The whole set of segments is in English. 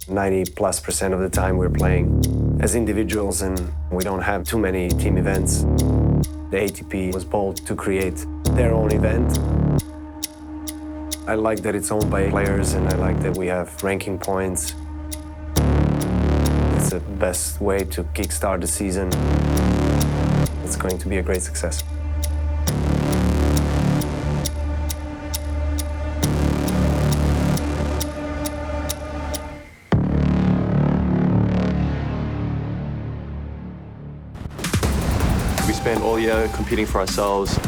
90+% of the time we're playing as individuals and we don't have too many team events. The ATP was bold to create their own event. I like that it's owned by players and I like that we have ranking points. It's the best way to kickstart the season. It's going to be a great success. We spend all year competing for ourselves.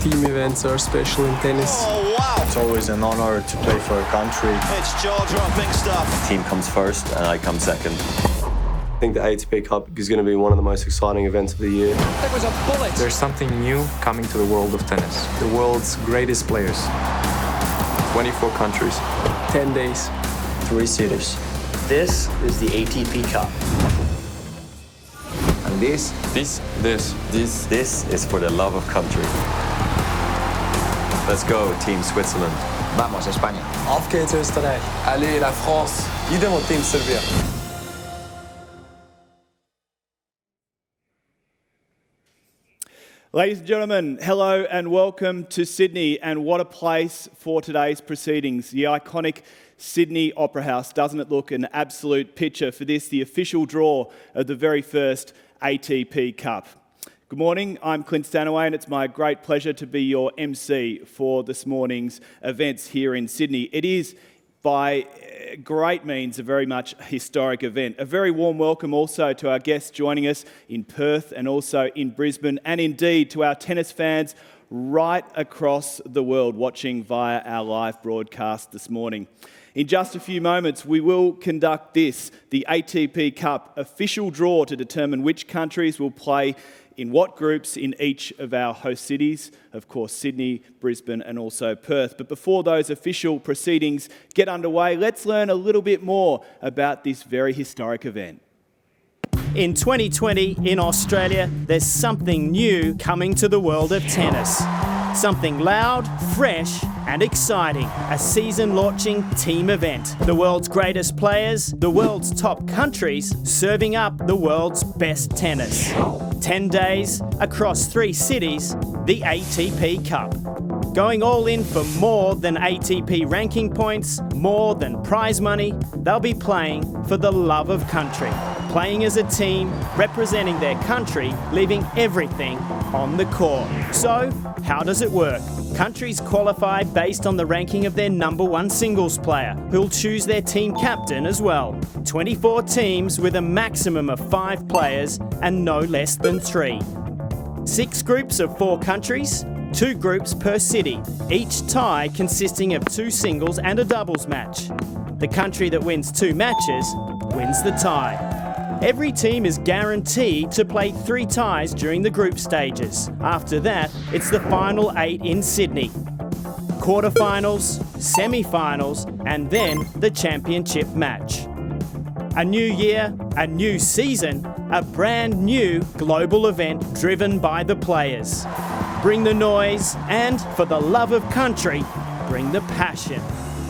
Team events are special in tennis. Oh, wow! It's always an honor to play for a country. It's jaw-dropping stuff. Team comes first and I come second. I think the ATP Cup is going to be one of the most exciting events of the year. There was a bullet. There's something new coming to the world of tennis. The world's greatest players. 24 countries. 10 days. 3 cities. This is the ATP Cup. And this is for the love of country. Let's go, Team Switzerland. Vamos, España. Auf geht's, Österreich. Allez, la France. Idemo, Team Serbia. Ladies and gentlemen, hello and welcome to Sydney, and what a place for today's proceedings. The iconic Sydney Opera House. Doesn't it look an absolute picture for this, the official draw of the very first ATP Cup. Good morning, I'm Clint Stanaway and it's my great pleasure to be your MC for this morning's events here in Sydney. It is by great means a very much historic event. A very warm welcome also to our guests joining us in Perth and also in Brisbane, and indeed to our tennis fans right across the world watching via our live broadcast this morning. In just a few moments, we will conduct this, the ATP Cup official draw to determine which countries will play in what groups in each of our host cities, of course Sydney, Brisbane and also Perth. But before those official proceedings get underway, let's learn a little bit more about this very historic event. In 2020 in Australia, there's something new coming to the world of tennis. Something loud, fresh and exciting. A season-launching team event. The world's greatest players, the world's top countries, serving up the world's best tennis. 10 days, across 3 cities, the ATP Cup. Going all in for more than ATP ranking points, more than prize money, they'll be playing for the love of country. Playing as a team, representing their country, leaving everything on the court. So, how does it work? Countries qualify based on the ranking of their number 1 singles player, who'll choose their team captain as well. 24 teams with a maximum of 5 players and no less than 3. 6 groups of 4 countries, 2 groups per city, each tie consisting of 2 singles and a doubles match. The country that wins 2 matches wins the tie. Every team is guaranteed to play 3 ties during the group stages. After that, it's the final 8 in Sydney. Quarterfinals, semi-finals, and then the championship match. A new year, a new season, a brand new global event driven by the players. Bring the noise, and for the love of country, bring the passion.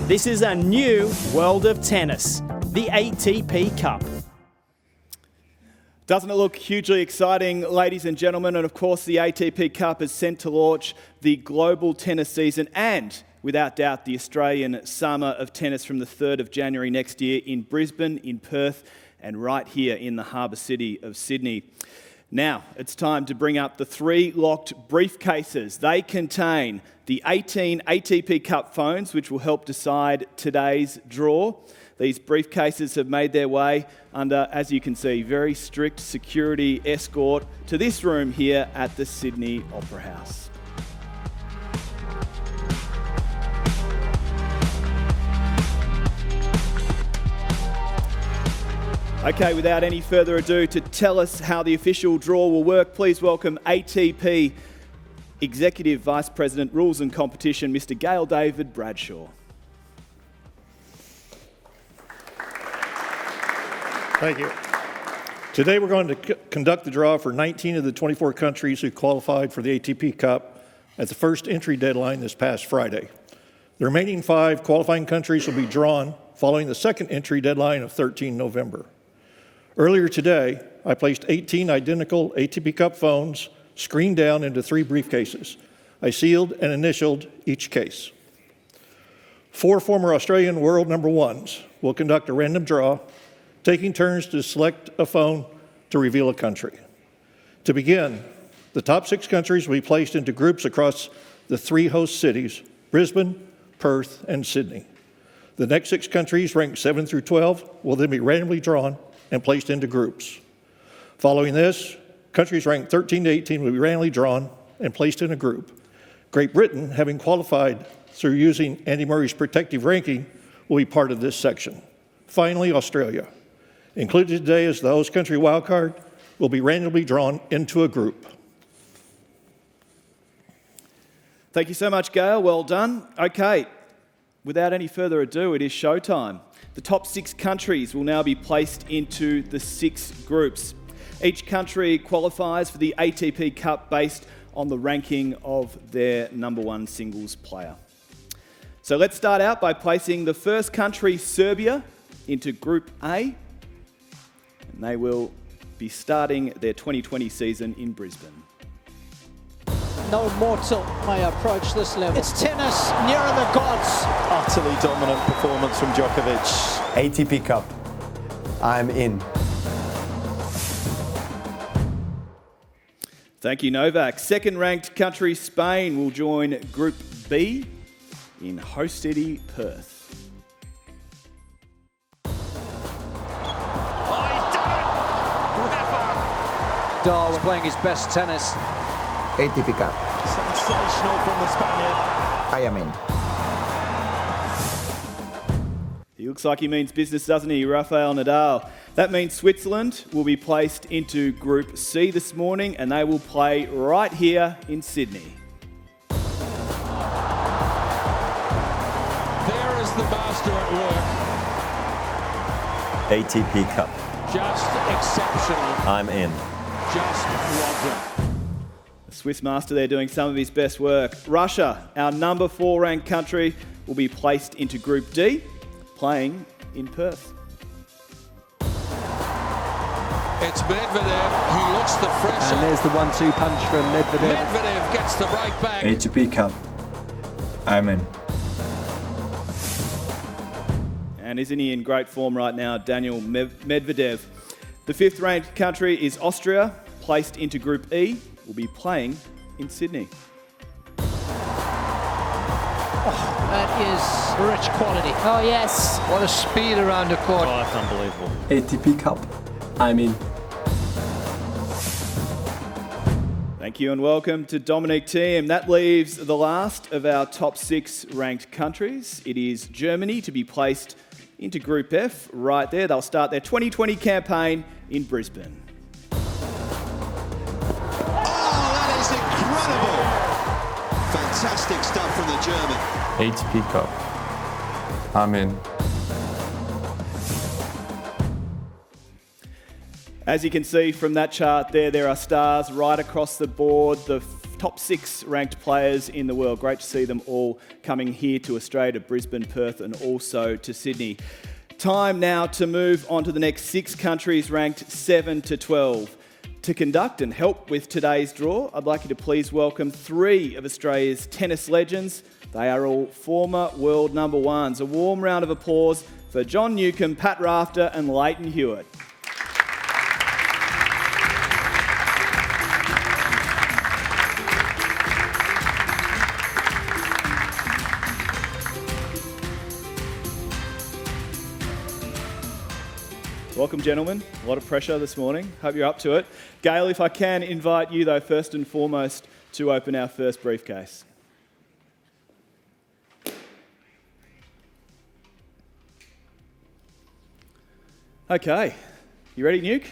This is a new world of tennis, the ATP Cup. Doesn't it look hugely exciting, ladies and gentlemen? And of course, the ATP Cup is sent to launch the global tennis season and, without doubt, the Australian summer of tennis from the 3rd of January next year in Brisbane, in Perth, and right here in the harbour city of Sydney. Now, it's time to bring up the 3 locked briefcases. They contain the 18 ATP Cup phones, which will help decide today's draw. These briefcases have made their way under, as you can see, very strict security escort to this room here at the Sydney Opera House. Okay, without any further ado, to tell us how the official draw will work, please welcome ATP Executive Vice President, Rules and Competition, Mr. Gail David Bradshaw. Thank you. Today we're going to conduct the draw for 19 of the 24 countries who qualified for the ATP Cup at the first entry deadline this past Friday. The remaining 5 qualifying countries will be drawn following the second entry deadline of 13 November. Earlier today, I placed 18 identical ATP Cup phones screened down into 3 briefcases. I sealed and initialed each case. 4 former Australian world number ones will conduct a random draw, taking turns to select a phone to reveal a country. To begin, the top 6 countries will be placed into groups across the 3 host cities, Brisbane, Perth, and Sydney. The next 6 countries, ranked 7 through 12, will then be randomly drawn and placed into groups. Following this, countries ranked 13 to 18 will be randomly drawn and placed in a group. Great Britain, having qualified through using Andy Murray's protective ranking, will be part of this section. Finally, Australia. Included today as the host country wildcard, will be randomly drawn into a group. Thank you so much, Gail. Well done. Okay, without any further ado, it is showtime. The top 6 countries will now be placed into the 6 groups. Each country qualifies for the ATP Cup based on the ranking of their number 1 singles player. So let's start out by placing the first country, Serbia, into Group A. And they will be starting their 2020 season in Brisbane. No mortal may approach this level. It's tennis nearer the gods. Utterly dominant performance from Djokovic. ATP Cup. I'm in. Thank you, Novak. Second-ranked country, Spain, will join Group B in host city, Perth. Darwin playing his best tennis. ATP Cup. Sensational from the Spaniard. I am in. He looks like he means business, doesn't he, Rafael Nadal? That means Switzerland will be placed into Group C this morning, and they will play right here in Sydney. There is the master at work. ATP Cup. Just exceptional. I'm in. Just wonderful. The Swiss master there doing some of his best work. Russia, our number 4 ranked country, will be placed into Group D, playing in Perth. It's Medvedev. He looks the fresher. And there's the 1-2 punch from Medvedev. Medvedev gets the break back. ATP Cup. I'm in. And isn't he in great form right now, Daniel Medvedev? The 5th ranked country is Austria, placed into Group E, will be playing in Sydney. That is rich quality. Oh, yes. What a speed around the court. Oh, that's unbelievable. ATP Cup. I'm in. Thank you and welcome to Dominic Thiem. That leaves the last of our top 6 ranked countries. It is Germany to be placed into Group F right there. They'll start their 2020 campaign in Brisbane. Incredible! Fantastic stuff from the German. ATP Cup. I'm in. As you can see from that chart there are stars right across the board, the top 6 ranked players in the world. Great to see them all coming here to Australia, to Brisbane, Perth, and also to Sydney. Time now to move on to the next 6 countries ranked 7 to 12. To conduct and help with today's draw, I'd like you to please welcome 3 of Australia's tennis legends. They are all former world number 1s. A warm round of applause for John Newcombe, Pat Rafter, and Leighton Hewitt. Welcome, gentlemen. A lot of pressure this morning. Hope you're up to it. Gail, if I can invite you, though, first and foremost, to open our first briefcase. Okay. You ready, Nuke?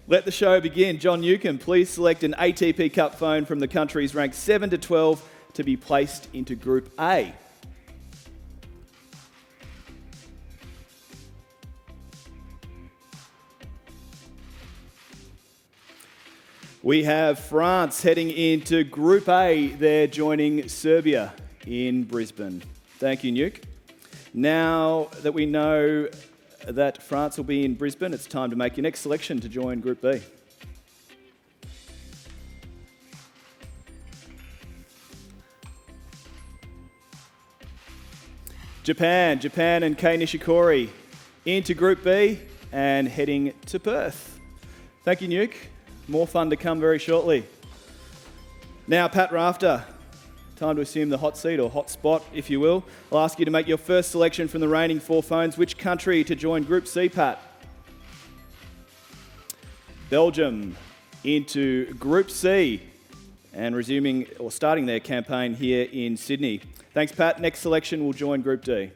Let the show begin. John Newcombe, please select an ATP Cup phone from the countries ranked 7 to 12 to be placed into Group A. We have France heading into Group A. They're joining Serbia in Brisbane. Thank you, Nuke. Now that we know that France will be in Brisbane, it's time to make your next selection to join Group B. Japan and Kei Nishikori into Group B and heading to Perth. Thank you, Nuke. More fun to come very shortly. Now, Pat Rafter, time to assume the hot seat or hot spot, if you will. I'll ask you to make your first selection from the reigning 4 phones. Which country to join Group C, Pat? Belgium into Group C and resuming or starting their campaign here in Sydney. Thanks, Pat. Next selection will join Group D.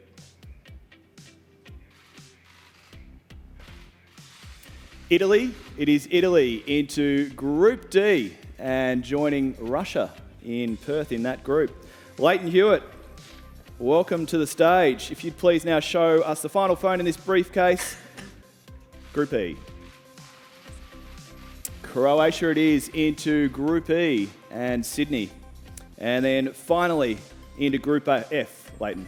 Italy. It is Italy into Group D and joining Russia in Perth in that group. Leighton Hewitt, welcome to the stage. If you'd please now show us the final phone in this briefcase. Group E. Croatia it is into Group E and Sydney. And then finally into Group F, Leighton.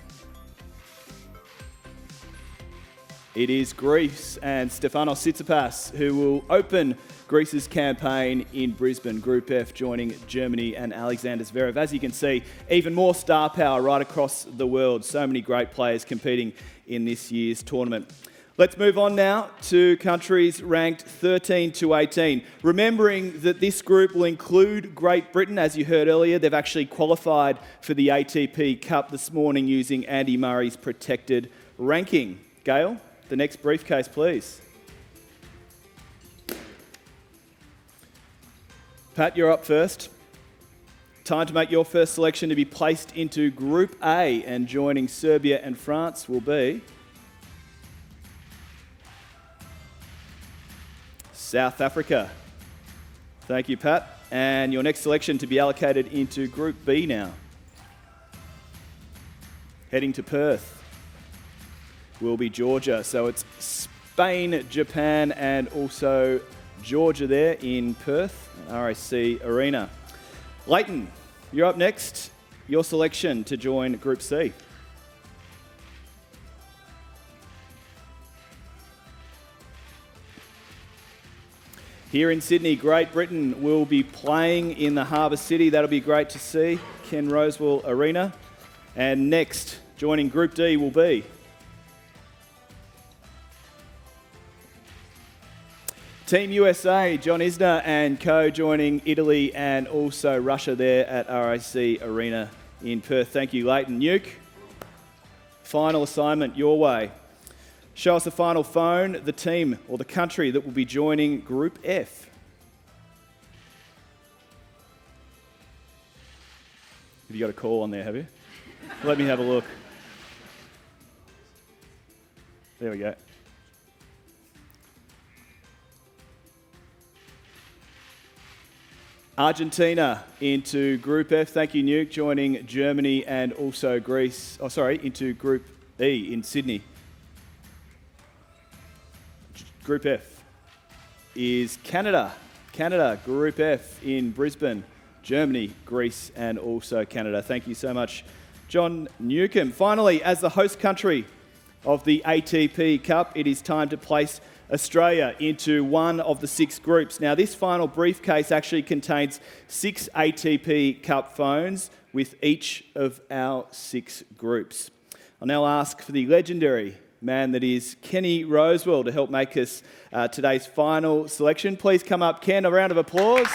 It is Greece and Stefanos Tsitsipas who will open Greece's campaign in Brisbane. Group F joining Germany and Alexander Zverev. As you can see, even more star power right across the world. So many great players competing in this year's tournament. Let's move on now to countries ranked 13 to 18. Remembering that this group will include Great Britain, as you heard earlier. They've actually qualified for the ATP Cup this morning using Andy Murray's protected ranking. Gail, the next briefcase, please. Pat, you're up first. Time to make your first selection to be placed into Group A, and joining Serbia and France will be South Africa. Thank you, Pat. And your next selection to be allocated into Group B now. Heading to Perth will be Georgia. So it's Spain, Japan, and also Georgia there in Perth, RAC Arena. Leighton, you're up next. Your selection to join Group C. Here in Sydney, Great Britain will be playing in the Harbour City. That'll be great to see. Ken Rosewell Arena. And next, joining Group D will be Team USA, John Isner and co joining Italy and also Russia there at RAC Arena in Perth. Thank you, Leighton. Nuke, final assignment your way. Show us the final phone, the team or the country that will be joining Group F. Have you got a call on there, have you? Let me have a look. There we go. Argentina into Group F. Thank you, Nuke. Joining Germany and also Greece. Into Group E in Sydney. Group F is Canada. Canada, Group F in Brisbane. Germany, Greece, and also Canada. Thank you so much, John Newcomb. Finally, as the host country of the ATP Cup, it is time to place Australia into one of the 6 groups. Now, this final briefcase actually contains 6 ATP Cup phones with each of our 6 groups. I'll now ask for the legendary man that is Kenny Rosewell to help make us today's final selection. Please come up, Ken. A round of applause.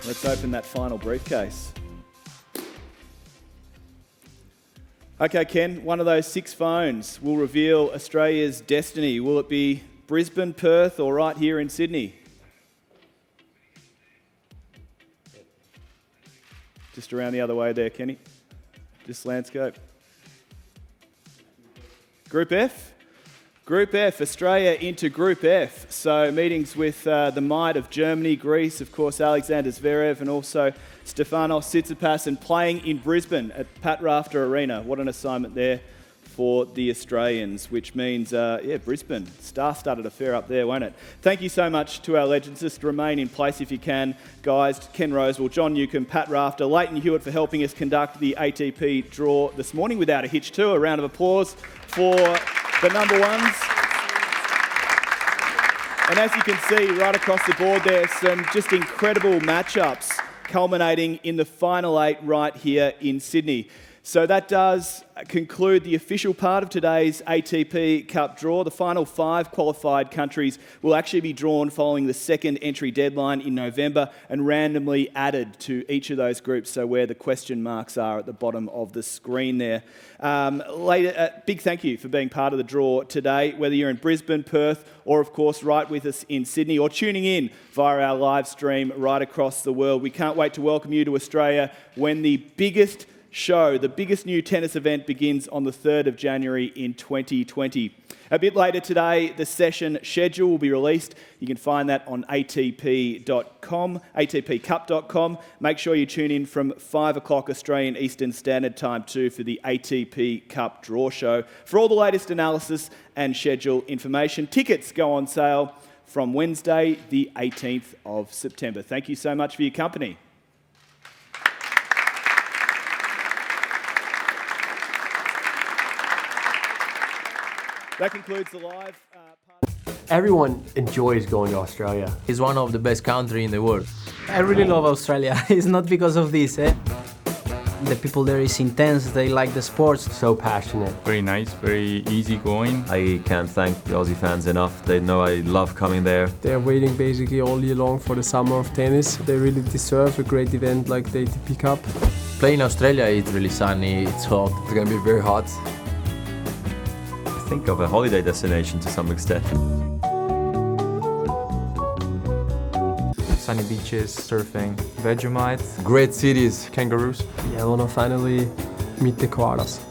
Let's open that final briefcase. Okay, Ken, one of those 6 phones will reveal Australia's destiny. Will it be Brisbane, Perth, or right here in Sydney? Just around the other way there, Kenny. Just landscape. Group F? Group F, Australia into Group F. So meetings with the might of Germany, Greece, of course, Alexander Zverev, and also Stefanos Tsitsipas, and playing in Brisbane at Pat Rafter Arena. What an assignment there for the Australians, which means, Brisbane. Star-studded affair up there, won't it? Thank you so much to our legends. Just remain in place if you can, guys. Ken Rosewell, John Newcomb, Pat Rafter, Leighton Hewitt for helping us conduct the ATP draw this morning without a hitch too. A round of applause for the number ones. And as you can see right across the board there, some just incredible matchups culminating in the final 8 right here in Sydney. So that does conclude the official part of today's ATP Cup draw. The final 5 qualified countries will actually be drawn following the second entry deadline in November and randomly added to each of those groups, so where the question marks are at the bottom of the screen there. Big thank you for being part of the draw today, whether you're in Brisbane, Perth, or of course right with us in Sydney, or tuning in via our live stream right across the world. We can't wait to welcome you to Australia when the biggest show, the biggest new tennis event, begins on the 3rd of January in 2020. A bit later today, the session schedule will be released. You can find that on atp.com, atpcup.com. Make sure you tune in from 5 o'clock Australian Eastern Standard Time too for the ATP Cup Draw Show. For all the latest analysis and schedule information, tickets go on sale from Wednesday, the 18th of September. Thank you so much for your company. That concludes the live part. Everyone enjoys going to Australia. It's one of the best countries in the world. I really love Australia. It's not because of this, The people there is intense, they like the sports. So passionate. Very nice, very easy going. I can't thank the Aussie fans enough. They know I love coming there. They're waiting basically all year long for the summer of tennis. They really deserve a great event like the ATP Cup. Playing in Australia, it's really sunny, it's hot. It's going to be very hot. Think of a holiday destination to some extent. Sunny beaches, surfing, Vegemite. Great cities. Kangaroos. Yeah, I want to finally meet the koalas.